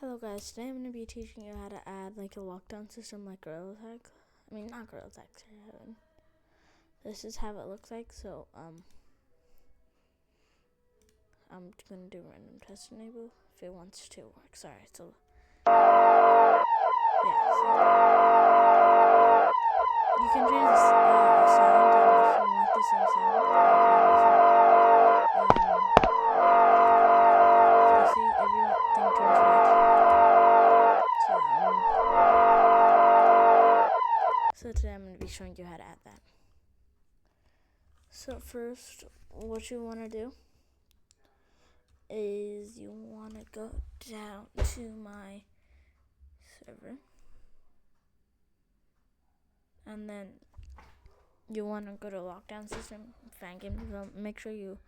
Hello guys, today I'm going to be teaching you how to add like a lockdown system like Gorilla Tag. I mean not Gorilla Tag, this is how it looks like. So I'm going to do random test enable if it wants to work. Sorry, so yeah, so you can change the sound if you want the same sound. So see everything turns red. So today I'm going to be showing you how to add that. So first, what you want to do is you want to go down to my server, and then you want to go to lockdown system, fan game development. Make sure you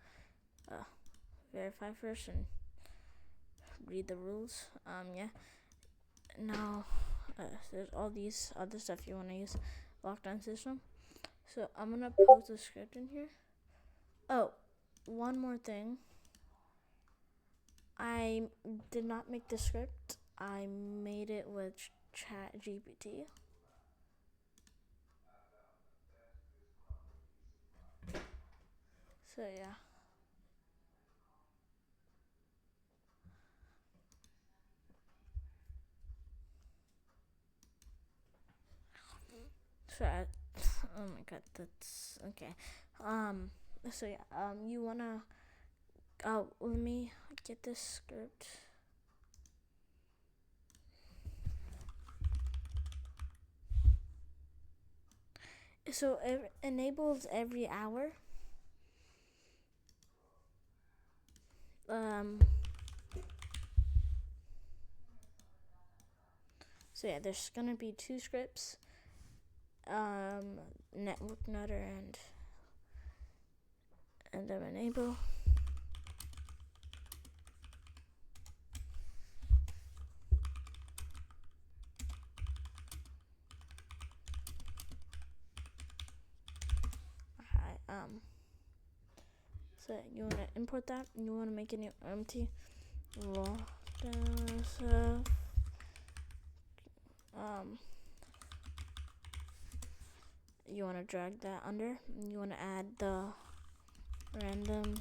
verify first and read the rules. Yeah. Now there's all these other stuff you want to use lockdown system. So I'm gonna post a script in here. Oh, one more thing. I did not make the script. I made it with ChatGPT. So yeah. So oh my god, that's okay. So yeah. You wanna. Oh, let me get this script. So it enables every hour. So yeah, there's gonna be two scripts. Network nutter and then enable. Alright, so you wanna import that, and you wanna make a new empty lockdown stuff. You wanna drag that under, and you wanna add the random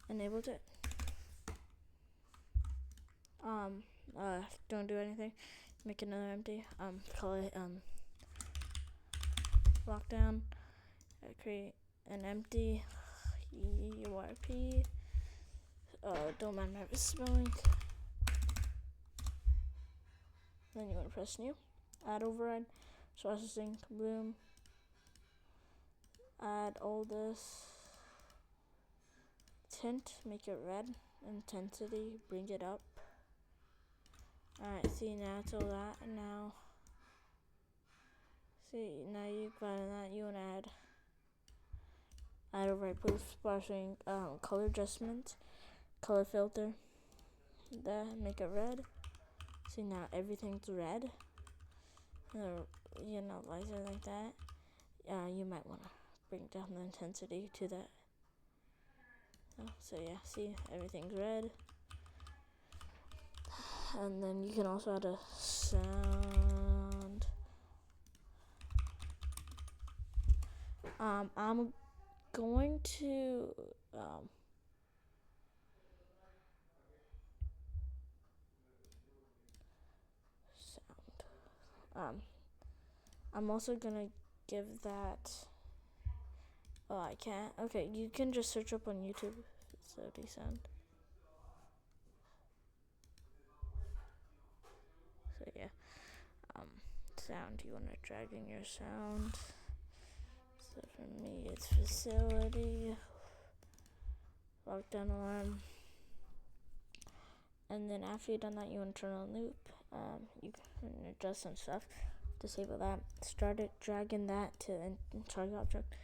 enabled it. Don't do anything. Make another empty. Call it lockdown. Create an empty URP. Don't mind my spelling. Then you want to press new. Add override. Processing. Bloom. Add all this. Tint. Make it red. Intensity. Bring it up. Alright, see now it's all that. And now. See, now you've got that. You want to add override. Boost. Parsing. Color adjustment. Color filter. That. Make it red. See now everything's red. Lighter like that. You might want to bring down the intensity to that. So yeah, see everything's red. And then you can also add a sound. I'm going to sound. I'm also gonna give that. Oh, I can't. Okay, you can just search up on YouTube. Facility sound. So yeah, sound. You wanna drag in your sound. So for me, it's facility, lockdown alarm, and then after you've done that, you want to turn on loop. You can adjust some stuff. Disable that. Start it, dragging that to target object.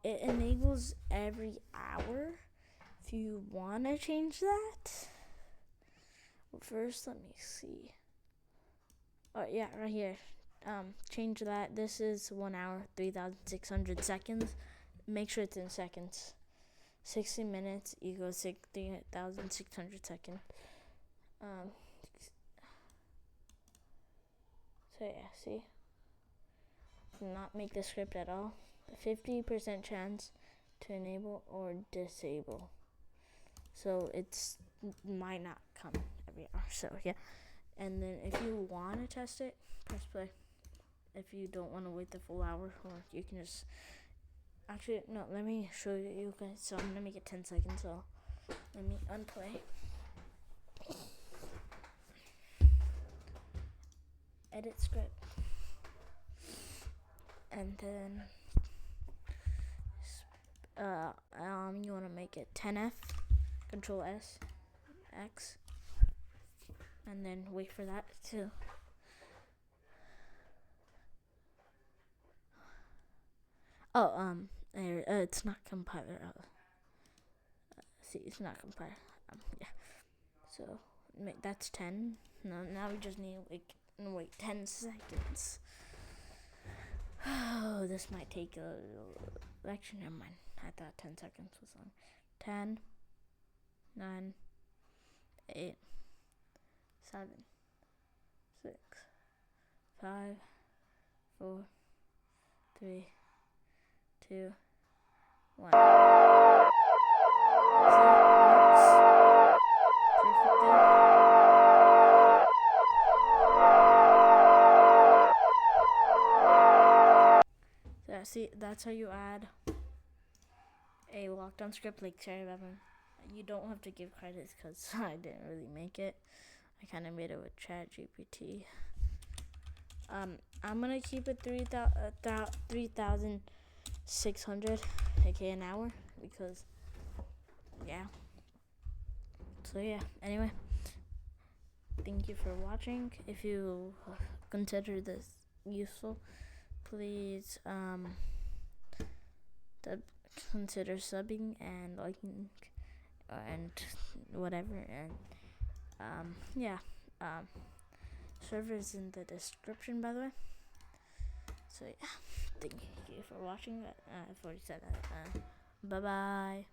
It enables every hour. If you want to change that, first let me see. Oh yeah, right here. Change that. This is 1 hour, 3,600 seconds. Make sure it's in seconds. 60 minutes equals 60,600 seconds. So yeah, see? Do not make the script at all. 50% chance to enable or disable. So it's might not come every hour. So yeah. And then if you want to test it, press play. If you don't want to wait the full hour, or you can just actually no. Let me show you guys. So I'm gonna make it 10 seconds. So let me unplay. Edit script, and then you want to make it 10F, Control S, X, and then wait for that to. It's not compiler. See, it's not compiler. Yeah. So that's 10. No, now we just need wait 10 seconds. Oh, this might take a lecture. Never mind. I thought 10 seconds was long. 10, 9, 8, 7, 6, 5, 4, 3, 2, 1. See, that's how you add a lockdown script like Cherry Baboon. You don't have to give credits because I didn't really make it. I kind of made it with ChatGPT. I'm gonna keep it 3,600 aka an hour because yeah. So yeah. Anyway, thank you for watching. If you consider this useful, please consider subbing and liking and whatever, and servers in the description, by the way. So yeah, thank you for watching. I've already said that. Bye bye.